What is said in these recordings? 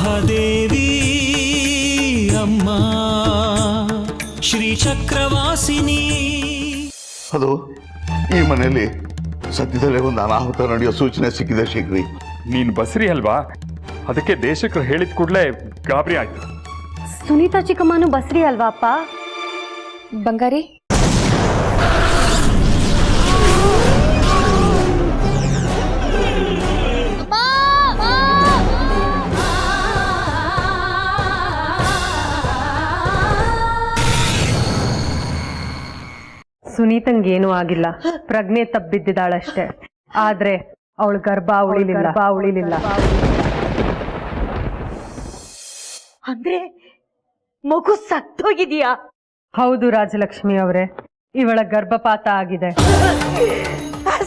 ಮಹಾದೇವಿ ಅಮ್ಮ ಶ್ರೀ ಚಕ್ರವಾಸಿನಿ. ಅದು ಈ ಮನೆಯಲ್ಲಿ ಸದ್ಯದಲ್ಲೇ ಒಂದು ಅನಾಹುತ ನಡೆಯೋ ಸೂಚನೆ ಸಿಕ್ಕಿದೆ ಶೀಘ್ರಿ. ನೀನ್ ಬಸ್ರಿ ಅಲ್ವಾ, ಅದಕ್ಕೆ ದೇಶಕ್ರು ಹೇಳಿದ ಕೂಡಲೇ ಗಾಬರಿ ಆಯ್ತು. ಸುನೀತಾ ಚಿಕ್ಕಮ್ಮನು ಬಸ್ರಿ ಅಲ್ವಾ ಅಪ್ಪ? ಬಂಗಾರಿ, ಸುನೀತಂಗೇನೂ ಆಗಿಲ್ಲ, ಪ್ರಜ್ಞೆ ತಬ್ಬಿದ್ದಾಳಷ್ಟೇ. ಆದ್ರೆ ಅವಳು ಗರ್ಭ ಉಳಿಲಿಲ್ಲ. ಅಂದ್ರೆ ಮಗು ಸತ್ತೋಗಿದೆಯಾ? ಹೌದು ರಾಜಲಕ್ಷ್ಮಿ ಅವರೇ, ಇವಳ ಗರ್ಭಪಾತ ಆಗಿದೆ.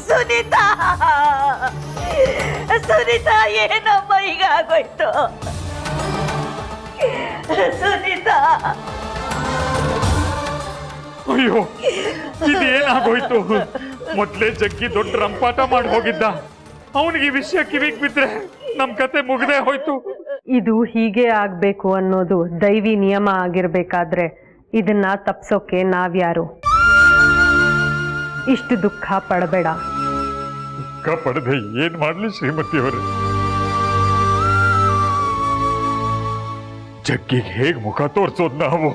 ಸುನೀತಾ, ಸುನೀತಾ ಏನಮ್ಮ ಈಗ ಆಗೋಯ್ತು? ಸುನೀತಾ, ಅಯ್ಯೋ ಇದೇನಾಗೋಯ್ತು? ಮೊದ್ಲೇ ಜಗ್ಗಿ ದೊಡ್ಡ ರಂಪಾಟ ಮಾಡಿ ಹೋಗಿದ್ದ, ಅವನಿಗೆ ಈ ವಿಷಯ ಕಿವಿಗ್ ಬಿದ್ರೆ ನಮ್ ಕತೆ ಮುಗ್ದೇ ಹೋಯ್ತು. ಇದು ಹೀಗೆ ಆಗ್ಬೇಕು ಅನ್ನೋದು ದೈವಿ ನಿಯಮ ಆಗಿರ್ಬೇಕಾದ್ರೆ ಇದನ್ನ ತಪ್ಸೋಕೆ ನಾವ್ಯಾರು? ಇಷ್ಟು ದುಃಖ ಪಡಬೇಡ. ದುಃಖ ಪಡದೆ ಏನ್ ಮಾಡ್ಲಿ ಶ್ರೀಮತಿಯವರೇ? ಜಗ್ಗಿಗೆ ಹೇಗ್ ಮುಖ ತೋರ್ಸೋದ್ ನಾವು?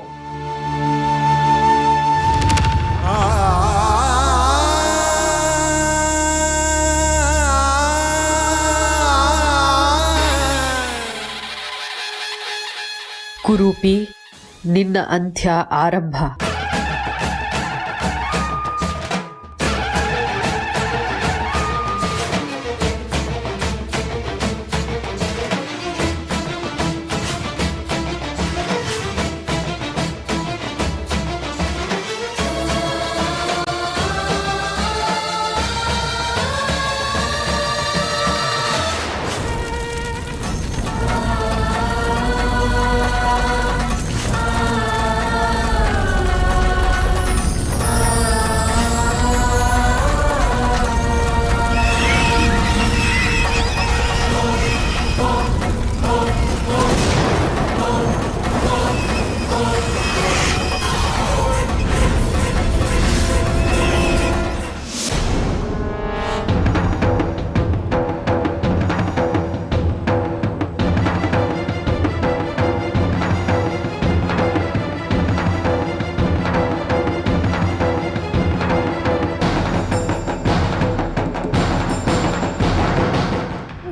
ಕುರೂಪಿ, ನಿನ್ನ ಅಂತ್ಯ ಆರಂಭ.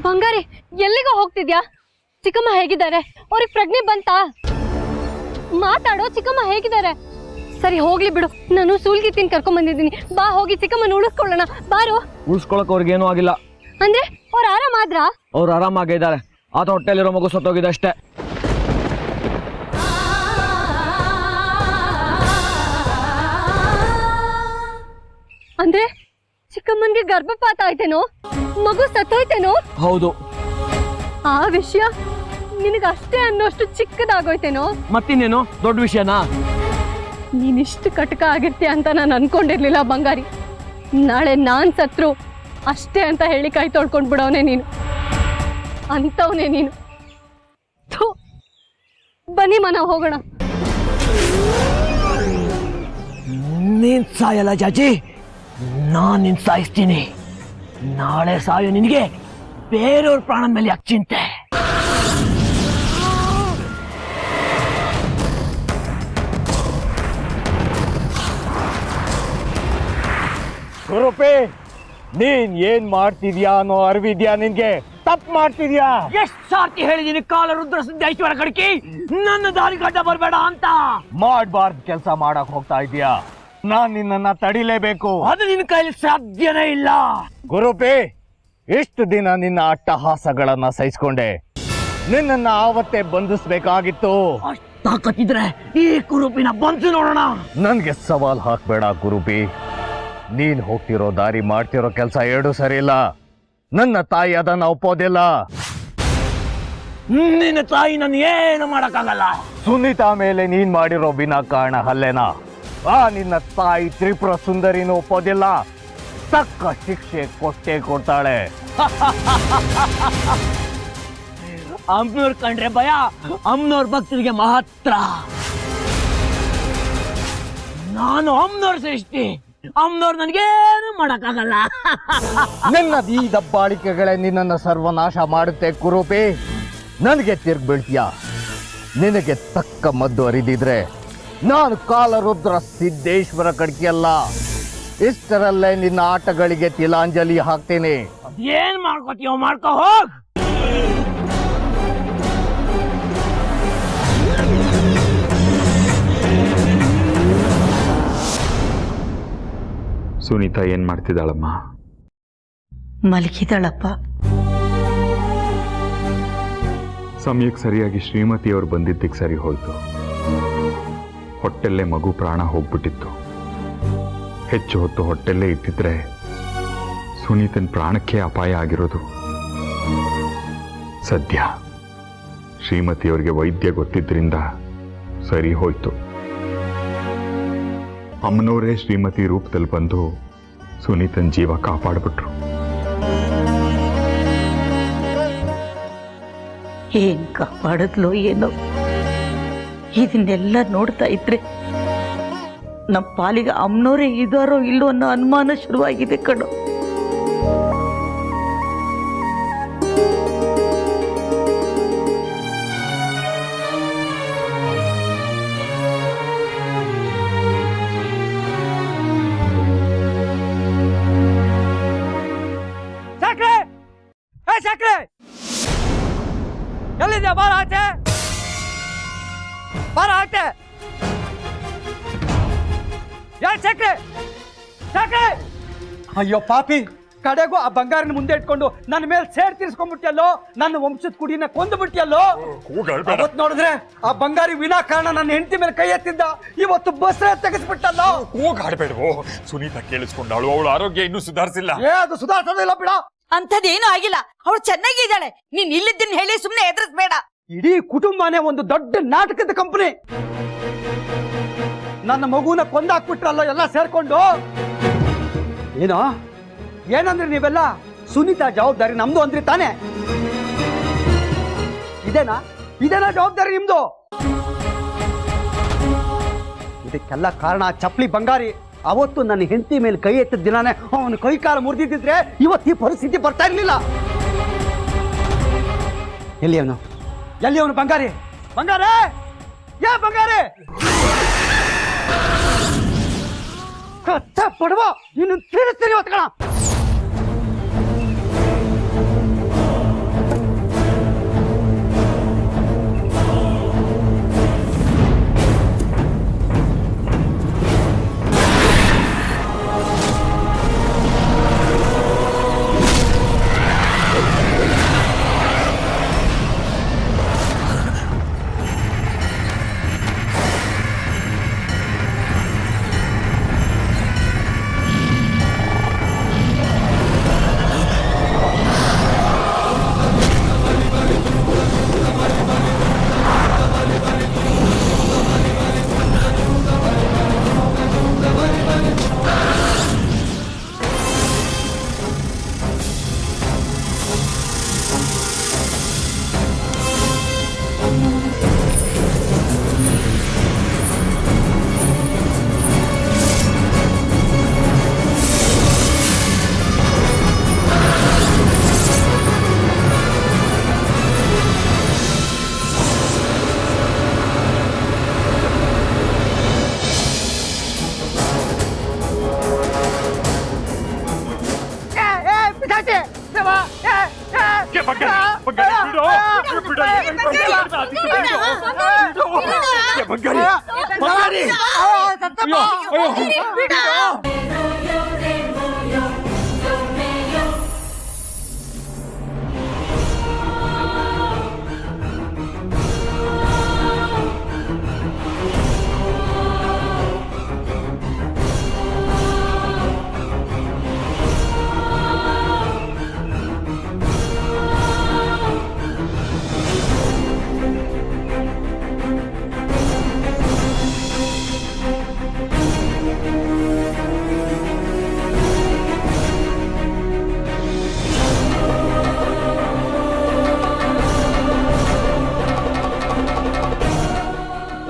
ಬಂಗಾರಿ, ಎಲ್ಲಿಗೋ ಹೋಗ್ತಿದ್ಯಾ? ಚಿಕ್ಕಮ್ಮ ಹೇಗಿದ್ದಾರೆ? ಅವ್ರಿಗೆ ಪ್ರಜ್ಞೆ ಬಂತಾ? ಮಾತಾಡೋ, ಚಿಕ್ಕಮ್ಮ ಹೇಗಿದ್ದಾರೆ? ಸರಿ ಹೋಗ್ಲಿ ಬಿಡು, ನಾನು ಸೂಲ್ಗಿತ್ತಿನ ಕರ್ಕೊಂಡ್ ಬಂದಿದ್ದೀನಿ. ಬಾ ಹೋಗಿ ಚಿಕ್ಕಮ್ಮನ ಉಳಿಸ್ಕೊಳ್ಳೋಣ. ಬಾರೋ. ಉಳಿಸ್ಕೊಳಕ್ ಅವ್ರಿಗೇನು ಆಗಿಲ್ಲ. ಅಂದ್ರೆ ಅವ್ರು ಆರಾಮಾದ್ರ? ಅವ್ರು ಆರಾಮಾಗಿದ್ದಾರೆ, ಆತ ಹೊಟ್ಟೆಲಿರೋ ಮಗು ಸತ್ತೋಗಿದೆ ಅಷ್ಟೇ. ಅಂದ್ರೆ ಚಿಕ್ಕಮ್ಮನ್ಗೆ ಗರ್ಭಪಾತ ಆಯ್ತೇನೋ? ಮಗು ಸತ್ತೋಯ್ತೇನೋ? ಹೌದು. ಆ ವಿಷಯ ನಿನಗೆ ಅಷ್ಟೇ ಅನ್ನೋಷ್ಟು ಚಿಕ್ಕದಾಗೋಯ್ತೇನೋ? ಮತ್ತಿನ್ನೇನು ದೊಡ್ಡ ವಿಷಯನಾ? ನೀನಿಷ್ಟು ಕಟಕ ಆಗಿರ್ತೀಯ ಅಂತ ನಾನು ಅನ್ಕೊಂಡಿರ್ಲಿಲ್ಲ ಬಂಗಾರಿ. ನಾಳೆ ನಾನ್ ಸತ್ರು ಅಷ್ಟೇ ಅಂತ ಹೇಳಿ ಕೈ ತೊಳ್ಕೊಂಡ್ ಬಿಡೋನೆ ನೀನು. ಅಂತವನೇ ನೀನು. ಬನ್ನಿ ಮನ ಹೋಗೋಣ. ನೀನ್ ಸಾಯಲ್ಲ ಜಾಜಿ, ನಾನ್ ನಿನ್ ಸಾಯಿಸ್ತೀನಿ. ನಾಳೆ ಸಾಯೋ ನಿನಗೆ ಬೇರೆಯವ್ರ ಪ್ರಾಣ ಮೇಲೆ ಯಾಕೆ ಚಿಂತೆ? ಗುರುಪಿ, ನೀನ್ ಏನ್ ಮಾಡ್ತಿದ್ಯಾ ಅನ್ನೋ ಅರಿವಿದ್ಯಾ ನಿನ್ಗೆ? ತಪ್ಪು ಮಾಡ್ತಿದ್ಯಾ? ಎಷ್ಟ್ ಸಾರ್ತಿ ಹೇಳಿದೀನಿ ಕಾಲ ರುದ್ರ ಸಿದ್ದೇಶ್ವರ ಕಡ್ಕಿ, ನನ್ನ ದಾರಿ ಗಡ್ಡ ಬರ್ಬೇಡ ಅಂತ. ಮಾಡ್ಬಾರ್ದು ಕೆಲಸ ಮಾಡಕ್ ಹೋಗ್ತಾ ಇದೀಯಾ? ನಾನ್ ನಿನ್ನನ್ನ ತಡಿಲೇಬೇಕು. ಅದು ನಿನ್ನ ಕೈಲಿ ಸಾಧ್ಯನೇ ಇಲ್ಲ. ಗುರುಪಿ, ಇಷ್ಟು ದಿನ ನಿನ್ನ ಅಟ್ಟಹಾಸಗಳನ್ನ ಸಹಿಸ್ಕೊಂಡೆ. ನಿನ್ನನ್ನ ಆವತ್ತೇ ಬಂಧಿಸ್ಬೇಕಾಗಿತ್ತು. ಅಷ್ಟ್ ತಾಕತ್ತಿದ್ರೆ ಈ ಕುರುಪಿನ ಬಂದು ನೋಡೋಣ. ನನ್ಗೆ ಸವಾಲ್ ಹಾಕ್ಬೇಡ ಗುರುಪಿ. ನೀನ್ ಹೋಗ್ತಿರೋ ದಾರಿ ಮಾಡ್ತಿರೋ ಕೆಲಸ ಎರಡು ಸರಿ ಇಲ್ಲ. ನನ್ನ ತಾಯಿ ಅದನ್ನ ಒಪ್ಪೋದಿಲ್ಲ. ನಿನ್ನ ತಾಯಿ ನನ್ ಏನು ಮಾಡಕ್ಕಾಗಲ್ಲ. ಸುನೀತಾ ಮೇಲೆ ನೀನ್ ಮಾಡಿರೋ ವಿನಾಕಾರಣ ಹಲ್ಲೆನ ಆ ನಿನ್ನ ತಾಯಿ ತ್ರಿಪುರ ಸುಂದರಿನೂ ಒಪ್ಪೋದಿಲ್ಲ. ತಕ್ಕ ಶಿಕ್ಷೆ ಕೊಟ್ಟೇ ಕೊಡ್ತಾಳೆ. ಅಮ್ಮನವ್ರು ಕಂಡ್ರೆ ಭಯ, ಅಮ್ಮನವ್ರ ಭಕ್ತರಿಗೆ ಮಾತ್ರ. ನಾನು ಅಮ್ಮನವ್ರ ಸೃಷ್ಟಿ, ಅಮ್ಮನವ್ರು ನನಗೇನು ಮಾಡಕ್ಕಾಗಲ್ಲ. ನಿನ್ನ ಈ ದಬ್ಬಾಳಿಕೆಗಳೇ ನಿನ್ನನ್ನು ಸರ್ವನಾಶ ಮಾಡುತ್ತೆ ಕುರೂಪಿ. ನನಗೆ ತಿರ್ಗಿ ಬೀಳ್ತೀಯ. ನಿನಗೆ ತಕ್ಕ ಮದ್ದು ಅರಿದಿದ್ರೆ ನಾನು ಕಾಲರುದ್ರ ಸಿದ್ದೇಶ್ವರ ಕಡ್ಕಿಯಲ್ಲ. ಇಷ್ಟರಲ್ಲೇ ನಿನ್ನ ಆಟಗಳಿಗೆ ತಿಲಾಂಜಲಿ ಹಾಕ್ತೇನೆ. ಏನ್ ಮಾಡ್ಕೋತೀಯೋ ಮಾಡ್ಕೋ ಹೋಗ್. ಸುನೀತಾ ಏನ್ ಮಾಡ್ತಿದ್ದಾಳಮ್ಮ? ಮಲಗಿದಾಳಪ್ಪ. ಸಮಯಕ್ಕೆ ಸರಿಯಾಗಿ ಶ್ರೀಮತಿಯವರು ಬಂದಿದ್ದಕ್ಕೆ ಸರಿ ಹೋಯ್ತು. ಹೊಟ್ಟೆಲ್ಲೇ ಮಗು ಪ್ರಾಣ ಹೋಗ್ಬಿಟ್ಟಿತ್ತು. ಹೆಚ್ಚು ಹೊತ್ತು ಹೊಟ್ಟೆಲ್ಲೇ ಇಟ್ಟಿದ್ರೆ ಸುನೀತನ ಪ್ರಾಣಕ್ಕೆ ಅಪಾಯ ಆಗಿರೋದು. ಸದ್ಯ ಶ್ರೀಮತಿಯವರಿಗೆ ವೈದ್ಯ ಗೊತ್ತಿದ್ರಿಂದ ಸರಿ ಹೋಯ್ತು. ಅಮ್ಮನವರೇ ಶ್ರೀಮತಿ ರೂಪದಲ್ಲಿ ಬಂದು ಸುನೀತನ ಜೀವ ಕಾಪಾಡ್ಬಿಟ್ರು. ಏನ್ ಕಾಪಾಡಿದ್ಲೋ ಏನೋ. ಇದನ್ನೆಲ್ಲ ನೋಡ್ತಾ ಇದ್ರೆ ನಮ್ಮ ಪಾಲಿಗೆ ಅಮ್ಮನವರೇ ಇದಾರೋ ಇಲ್ಲೋ ಅನ್ನೋ ಅನುಮಾನ ಶುರುವಾಗಿದೆ ಕಣೋ. ಸಕ್ರೆ, ಏ ಸಕ್ರೆ, ಎಲ್ಲಿದ್ಯಾ? ಬಾರ ಆಚೆ, ಬಾರ ಆಚೆ. ಯಾ ಸಕ್ರೆ, ಸಕ್ರೆ. ಅಯ್ಯೋ ಪಾಪಿ, ಕಡೆಗೂ ಆ ಬಂಗಾರನ ಮುಂದೆ ಇಟ್ಕೊಂಡು ನನ್ನ ಮೇಲೆ ಸೇರ್ ತೀರ್ಸ್ಕೊಂಡ್ಬಿಟ್ಟಿಯಲ್ಲೋ, ನನ್ನ ವಂಶದ ಕುಡಿನ ಕೊಂದು ಬಿಟ್ಟಿಯಲ್ಲೋ. ಅವತ್ತು ನೋಡಿದ್ರೆ ಆ ಬಂಗಾರಿ ವಿನಾಕಾರಣ ನನ್ನ ಹೆಂಡತಿ ಮೇಲೆ ಕೈ ಎತ್ತಿದ್ದ, ಇವತ್ತು ಬಸ್ರೆ ತೆಗೆಸ್ಬಿಟ್ಟಲ್ಲೋ. ಕೂಗಾಡ್ಬೇಡವೋ. ಸುನೀತಾ ಕೇಳಿಸ್ಕೊಂಡಾಳು. ಅವಳ ಆರೋಗ್ಯ ಇನ್ನೂ ಸುಧಾರಿಸಿಲ್ಲ. ಅದು ಸುಧಾರಿಸೋದಿಲ್ಲ ಬಿಡ. ಅಂಥದ್ದೇನೂ ಆಗಿಲ್ಲ, ಅವಳು ಚೆನ್ನಾಗಿದ್ದಾಳೆ. ನೀನ್ ಇಲ್ಲಿದ್ದನ್ನ ಹೇಳಿ ಸುಮ್ನೆ ಎದುರಿಸ್ಬೇಡ. ಇಡೀ ಕುಟುಂಬನೇ ಒಂದು ದೊಡ್ಡ ನಾಟಕದ ಕಂಪನಿ. ನನ್ನ ಮಗುನ ಕೊಂದಾಕ್ಬಿಟ್ರಲ್ಲೋ ಎಲ್ಲ ಸೇರ್ಕೊಂಡು. ಏನೋ ಏನಂದ್ರಿ ನೀವೆಲ್ಲ? ಸುನೀತಾ ಜವಾಬ್ದಾರಿ ನಮ್ದು ಅಂದ್ರಿ ತಾನೆ? ಇದೇನಾ ಜವಾಬ್ದಾರಿ ನಿಮ್ದು? ಇದಕ್ಕೆಲ್ಲ ಕಾರಣ ಚಪ್ಲಿ ಬಂಗಾರಿ. ಅವತ್ತು ನನ್ನ ಹೆಂಡತಿ ಮೇಲೆ ಕೈ ಎತ್ತಿದ ದಿನಾನೇ ಅವನು ಕೈ ಕಾಲು ಮುರಿದಿದ್ದಿದ್ರೆ ಇವತ್ತು ಈ ಪರಿಸ್ಥಿತಿ ಬರ್ತಾ ಇರ್ಲಿಲ್ಲ. ಎಲ್ಲಿ ಅವನು ಬಂಗಾರಿ? ಯಾ ಬಂಗಾರಿ ಕತ್ತ ಪಡುವ ಇನ್ನು ತಿಳಿಸ್ತೀನಿ ಹೊತ್ಕಣ.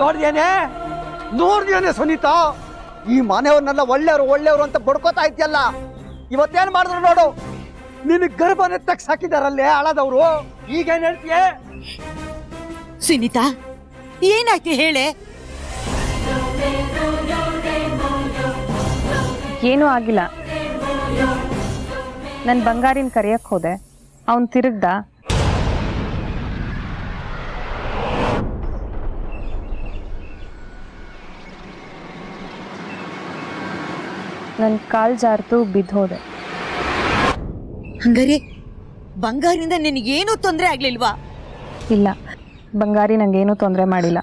ನೋಡ್ದೇನೆ ಸುನೀತಾ, ಈ ಮನೆಯವ್ರನ್ನೆಲ್ಲ ಒಳ್ಳೆಯವರು ಅಂತ ಬಡ್ಕೋತಾ ಇದ್ಯಲ್ಲ, ಇವತ್ತೇನ್ ಮಾಡಿದ್ರು ನೋಡು. ನಿನ್ ಗರ್ಭನೆ ತಗ್ಸ್ ಹಾಕಿದಾರಲ್ಲೇ ಹಳದವ್ರು. ಈಗೇನ್ ಹೇಳ್ತೀಯ? ಸುನೀತಾ, ಏನಾಯ್ತು ಹೇಳೆ? ಏನೂ ಆಗಿಲ್ಲ. ನನ್ನ ಬಂಗಾರಿನ ಕರೆಯಕ್ಕೆ ಹೋದೆ, ಅವನು ತಿರುಗ್ದ. ನನ್ನ ಕಾಲು ಜಾರ್ತು ಬಿದ್ದು ಹೋದೆ. ಹಂಗಾರೆ ಬಂಗಾರಿಂದ ನಿನಗೇನೂ ತೊಂದರೆ ಆಗ್ಲಿಲ್ವಾ? ಇಲ್ಲ, ಬಂಗಾರಿ ನಂಗೇನೂ ತೊಂದರೆ ಮಾಡಿಲ್ಲ.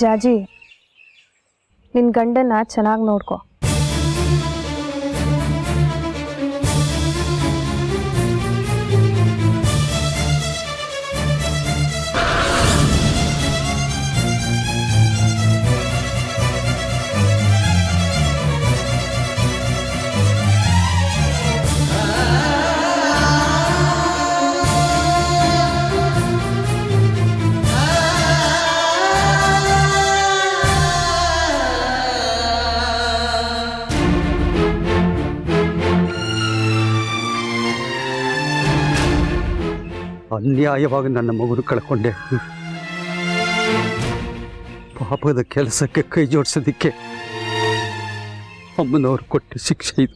ಜಾಜಿ, ನಿನ್ನ ಗಂಡನ್ನ ಚೆನ್ನಾಗಿ ನೋಡ್ಕೊ. ಅನ್ಯಾಯವಾಗಿ ನನ್ನ ಮಗುನ ಕಳ್ಕೊಂಡೆ. ಪಾಪದ ಕೆಲಸಕ್ಕೆ ಕೈ ಜೋಡಿಸೋದಿಕ್ಕೆ ಅಮ್ಮನವ್ರು ಕೊಟ್ಟ ಶಿಕ್ಷೆ ಇದು.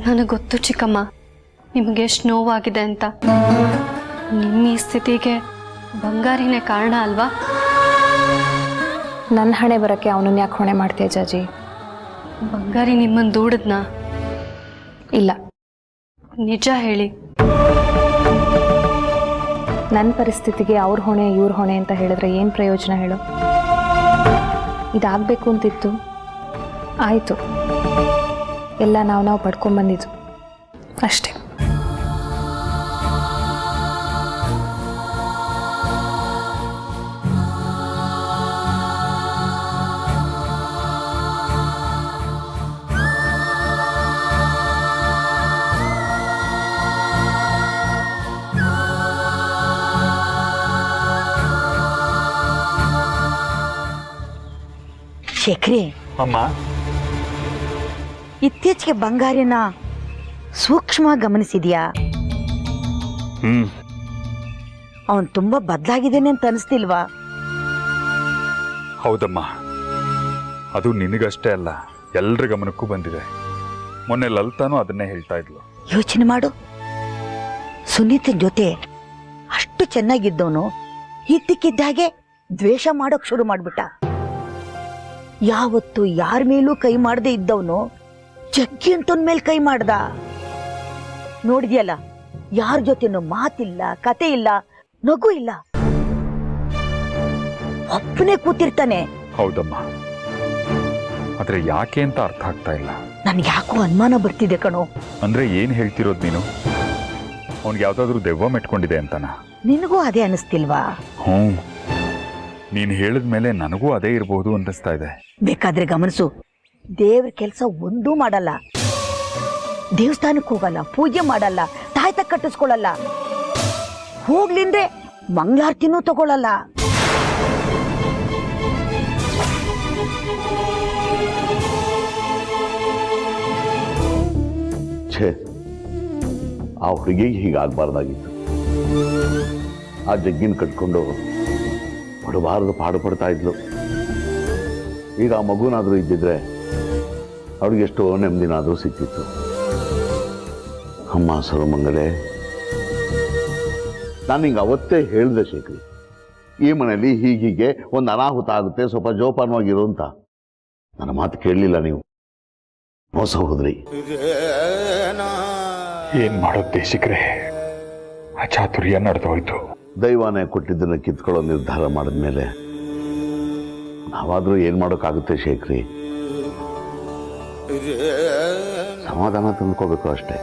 ನನಗೆ ಗೊತ್ತು ಚಿಕ್ಕಮ್ಮ, ನಿಮಗೆ ಎಷ್ಟು ನೋವಾಗಿದೆ ಅಂತ. ನಿಮ್ಮ ಈ ಸ್ಥಿತಿಗೆ ಬಂಗಾರಿನೇ ಕಾರಣ ಅಲ್ವಾ? ನನ್ನ ಹಣೆ ಬರೋಕ್ಕೆ ಅವನನ್ನ ಯಾಕೆ ಹೊಣೆ ಮಾಡ್ತೀಯ ಜಾಜಿ? ಬಂಗಾರಿ ನಿಮ್ಮನ್ನು ದೂಡಿದ್ನ? ಇಲ್ಲ, ನಿಜ ಹೇಳಿ. ನನ್ನ ಪರಿಸ್ಥಿತಿಗೆ ಅವ್ರ ಹೊಣೆ ಇವ್ರ ಹೊಣೆ ಅಂತ ಹೇಳಿದ್ರೆ ಏನು ಪ್ರಯೋಜನ ಹೇಳು? ಇದಾಗಬೇಕು ಅಂತಿತ್ತು, ಆಯಿತು. ಎಲ್ಲ ನಾವು ಪಡ್ಕೊಂಡ್ಬಂದಿದ್ದು ಅಷ್ಟೇ. ಶೇಖರಿ, ಅಮ್ಮ, ಇತ್ತೀಚೆಗೆ ಬಂಗಾರಿನ ಸೂಕ್ಷ್ಮ ಗಮನಿಸಿದ್ಯಾ? ಅವನು ತುಂಬಾ ಬದಲಾಗಿದ್ದೇನೆ ಅಂತ ಅನಿಸ್ತಿಲ್ವಾ? ಹೌದಮ್ಮ, ಅದು ನಿನಗಷ್ಟೇ ಅಲ್ಲ, ಎಲ್ರ ಗಮನಕ್ಕೂ ಬಂದಿದೆ. ಮೊನ್ನೆ ಲಲಿತಾನು ಅದನ್ನೇ ಹೇಳ್ತಾ ಇದ್ಲು. ಯೋಚನೆ ಮಾಡು, ಸುನೀತನ ಜೊತೆ ಅಷ್ಟು ಚೆನ್ನಾಗಿದ್ದವನು ಇದ್ದಕ್ಕಿದ್ದ ಹಾಗೆ ದ್ವೇಷ ಮಾಡೋಕ್ ಶುರು ಮಾಡ್ಬಿಟ್ಟ. ಯಾವತ್ತು ಯಾರ ಮೇಲೂ ಕೈ ಮಾಡದೆ ಇದ್ದವನು ಜಗ್ಗಿ ಅಂತವನ್ ಮೇಲೆ ಕೈ ಮಾಡ್ದ. ನೋಡಿದ್ಯಲ್ಲ, ಯಾರ ಜೊತೆನೂ ಮಾತಿಲ್ಲ, ಕತೆ ಇಲ್ಲ, ನಗು ಇಲ್ಲ, ಒಬ್ಬನೇ ಕೂತಿರ್ತಾನೆ. ಹೌದಮ್ಮ, ಆದ್ರೆ ಯಾಕೆ ಅಂತ ಅರ್ಥ ಆಗ್ತಾ ಇಲ್ಲ. ನನ್ಗೆ ಯಾಕೋ ಅನುಮಾನ ಬರ್ತಿದೆ ಕಣೋ. ಅಂದ್ರೆ ಏನ್ ಹೇಳ್ತಿರೋದು ನೀನು? ಅವನ್ಗೆ ಯಾವ್ದಾದ್ರು ದೆವ್ವ ಮೆಟ್ಕೊಂಡಿದೆ ಅಂತನ? ನಿನಗೂ ಅದೇ ಅನಿಸ್ತಿಲ್ವಾ? ನೀನ್ ಹೇಳಿದ್ಮೇಲೆ ನನಗೂ ಅದೇ ಇರಬಹುದು ಅನ್ನಿಸ್ತಾ ಇದೆ. ಬೇಕಾದ್ರೆ ಗಮನಿಸು, ದೇವ್ರ ಕೆಲಸ ಒಂದೂ ಮಾಡಲ್ಲ. ದೇವಸ್ಥಾನಕ್ಕೆ ಹೋಗಲ್ಲ, ಪೂಜೆ ಮಾಡಲ್ಲ, ತಾಯ್ತ ಕಟ್ಟಿಸ್ಕೊಳ್ಳಲ್ಲ, ಹೋಗ್ಲಿಂದ್ರೆ ಮಂಗಳಾರತಿನೂ ತಗೊಳ್ಳಲ್ಲ. ಛೇ, ಆ ಹುಡುಗಿಗೆ ಹೀಗಾಗಬಾರ್ದಾಗಿತ್ತು. ಆ ಜಗ್ಗಿನ ಕಟ್ಕೊಂಡು ಪಡಬಾರದು ಪಾಡು ಪಡ್ತಾ ಇದ್ಲು. ಈಗ ಆ ಮಗುನಾದರೂ ಇದ್ದಿದ್ರೆ ಅವಳಿಗೆ ಎಷ್ಟೋ ನೆಮ್ಮದಿನಾದರೂ ಸಿಕ್ಕಿತ್ತು. ಅಮ್ಮ ಸರ್ವಮಂಗಲೆ, ನಾನು ಹಿಂಗೆ ಅವತ್ತೇ ಹೇಳಿದೆ ಶೇಖರಿ, ಈ ಮನೆಯಲ್ಲಿ ಹೀಗೆ ಒಂದು ಅನಾಹುತ ಆಗುತ್ತೆ, ಸ್ವಲ್ಪ ಜೋಪಾನವಾಗಿರು ಅಂತ. ನನ್ನ ಮಾತು ಕೇಳಲಿಲ್ಲ ನೀವು, ಮೋಸ ಹೋದ್ರಿ. ಏನ್ ಮಾಡೋದು ದೇಶಿಕ್ರೆ, ಅಚಾತುರ್ಯ ನಡೆದೋಯ್ತು. ದೈವಾನೇ ಕೊಟ್ಟಿದ್ದನ್ನು ಕಿತ್ಕೊಳ್ಳೋ ನಿರ್ಧಾರ ಮಾಡಿದ್ಮೇಲೆ ನಾವಾದರೂ ಏನು ಮಾಡೋಕ್ಕಾಗುತ್ತೆ ಶೇಖರಿ? ಸಮಾಧಾನ ತಂದ್ಕೋಬೇಕು ಅಷ್ಟೇ.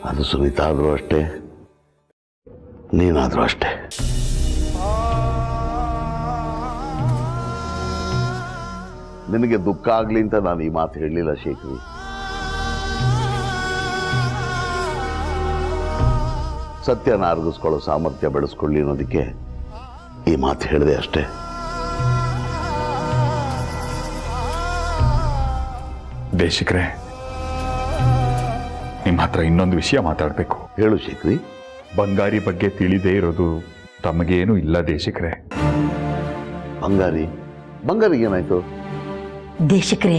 ಅದು ಸುನೀತಾ ಆದರೂ ಅಷ್ಟೇ, ನೀನಾದರೂ ಅಷ್ಟೇ. ನಿನಗೆ ದುಃಖ ಆಗಲಿ ಅಂತ ನಾನು ಈ ಮಾತು ಹೇಳಲಿಲ್ಲ ಶೇಖರಿ. ಸತ್ಯನ ಅರಗಿಸ್ಕೊಳ್ಳೋ ಸಾಮರ್ಥ್ಯ ಬೆಳೆಸ್ಕೊಳ್ಳಿ ಅನ್ನೋದಕ್ಕೆ ಈ ಮಾತು ಹೇಳಿದೆ ಅಷ್ಟೇ. ದೇಶಿಕ್ರೆ, ನಿಮ್ಮ ಹತ್ರ ಇನ್ನೊಂದು ವಿಷಯ ಮಾತಾಡಬೇಕು. ಹೇಳು ಶೇಖರಿ. ಬಂಗಾರಿ ಬಗ್ಗೆ ತಿಳಿದೇ ಇರೋದು ತಮಗೇನು ಇಲ್ಲ ದೇಶಿಕ್ರೆ. ಬಂಗಾರಿಗೇನಾಯ್ತು? ದೇಶಕ್ರೆ,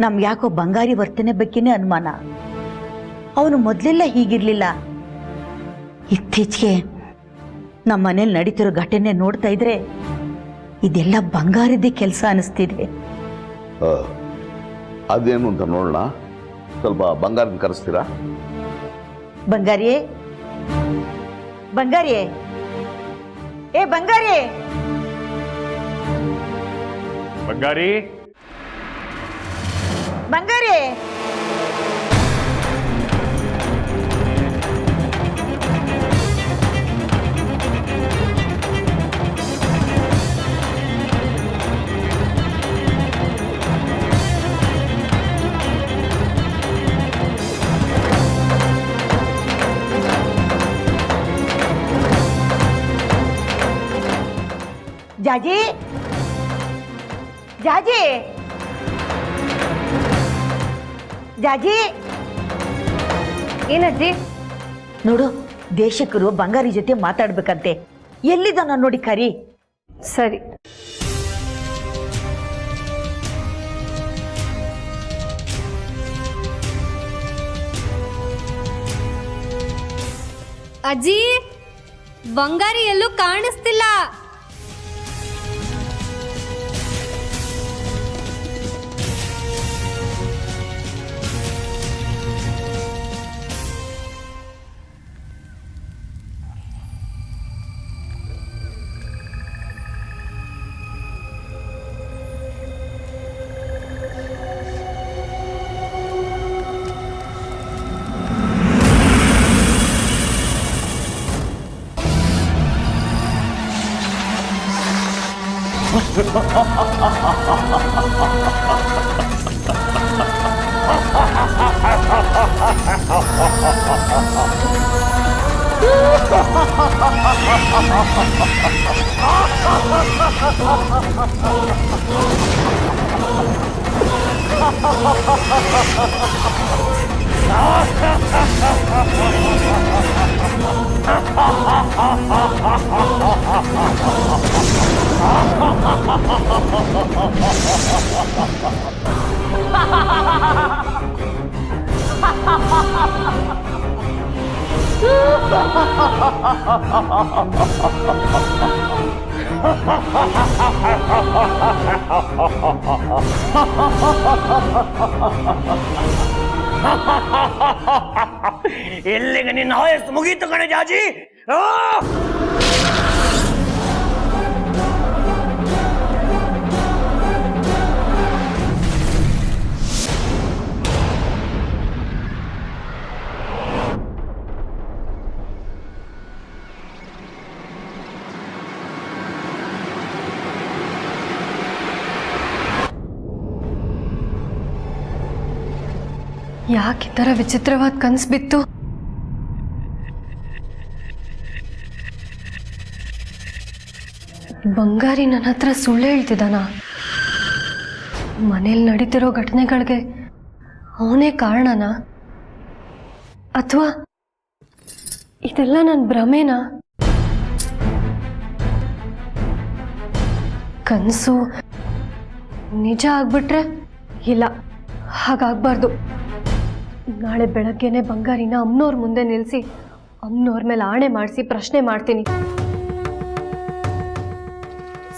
ನಮ್ಗೆ ಯಾಕೋ ಬಂಗಾರಿ ವರ್ತನೆ ಬಗ್ಗೆನೇ ಅನುಮಾನ. ಅವನು ಮೊದಲೆಲ್ಲ ಹೀಗಿರ್ಲಿಲ್ಲ. ಇತ್ತೀಚೆಗೆ ನಮ್ಮ ಮನೇಲಿ ನಡೀತಿರೋ ಘಟನೆ ನೋಡ್ತಾ ಇದ್ರೆ ಇದೆಲ್ಲ ಬಂಗಾರದೇ ಕೆಲಸ ಅನಿಸ್ತಿದೆ. ಅದೇನು ಅಂತ ನೋಡೋಣ. ಸ್ವಲ್ಪ ಬಂಗಾರನ ಕರೆಸ್ತೀರಾ? ಬಂಗಾರಿಯೇ, ಬಂಗಾರಿಯೇ, ಏ ಬಂಗಾರಿಯೇ, ಬಂಗಾರಿ, ಬಂಗಾರಿಯೇ. ಜಾಜಿ, ಜಾಜಿ, ಜಾಜಿ. ಏನಜ್ಜಿ? ನೋಡು, ದೇಶಕರು ಬಂಗಾರಿ ಜೊತೆ ಮಾತಾಡ್ಬೇಕಂತೆ. ಎಲ್ಲಿದ್ದಾನ ನೋಡಿ ಕರಿ. ಸರಿ. ಅಜ್ಜಿ, ಬಂಗಾರಿ ಎಲ್ಲೂ ಕಾಣಿಸ್ತಿಲ್ಲ. ಎಲ್ಲಿಗೆ ನಿನ್ನ ಆಯಸ್ಸು ಮುಗೀತು ಕಣೆ ಜಾಜಿ. ಯಾಕೆ ಈ ಥರ ವಿಚಿತ್ರವಾದ ಕನಸು ಬಿತ್ತು? ಬಂಗಾರಿ ನನ್ನ ಹತ್ರ ಸುಳ್ಳು ಹೇಳ್ತಿದ್ದಾನ? ಮನೇಲಿ ನಡೀತಿರೋ ಘಟನೆಗಳಿಗೆ ಅವನೇ ಕಾರಣನಾ? ಅಥವಾ ಇದೆಲ್ಲ ನನ್ನ ಭ್ರಮೆನಾ? ಕನಸು ನಿಜ ಆಗ್ಬಿಟ್ರೆ? ಇಲ್ಲ, ಹಾಗಾಗಬಾರ್ದು. ನಾಳೆ ಬೆಳಗ್ಗೆನೆ ಬಂಗಾರಿನ ಅಮ್ಮನವ್ರ ಮುಂದೆ ನಿಲ್ಲಿಸಿ ಅಮ್ಮನವ್ರ ಮೇಲೆ ಆಣೆ ಮಾಡಿಸಿ ಪ್ರಶ್ನೆ ಮಾಡ್ತೀನಿ.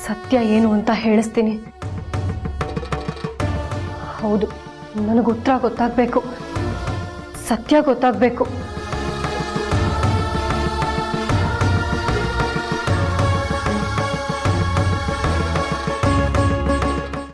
ಸತ್ಯ ಏನು ಅಂತ ಹೇಳಿಸ್ತೀನಿ. ಹೌದು, ನನಗೆ ಉತ್ತರ ಗೊತ್ತಾಗಬೇಕು, ಸತ್ಯ ಗೊತ್ತಾಗಬೇಕು.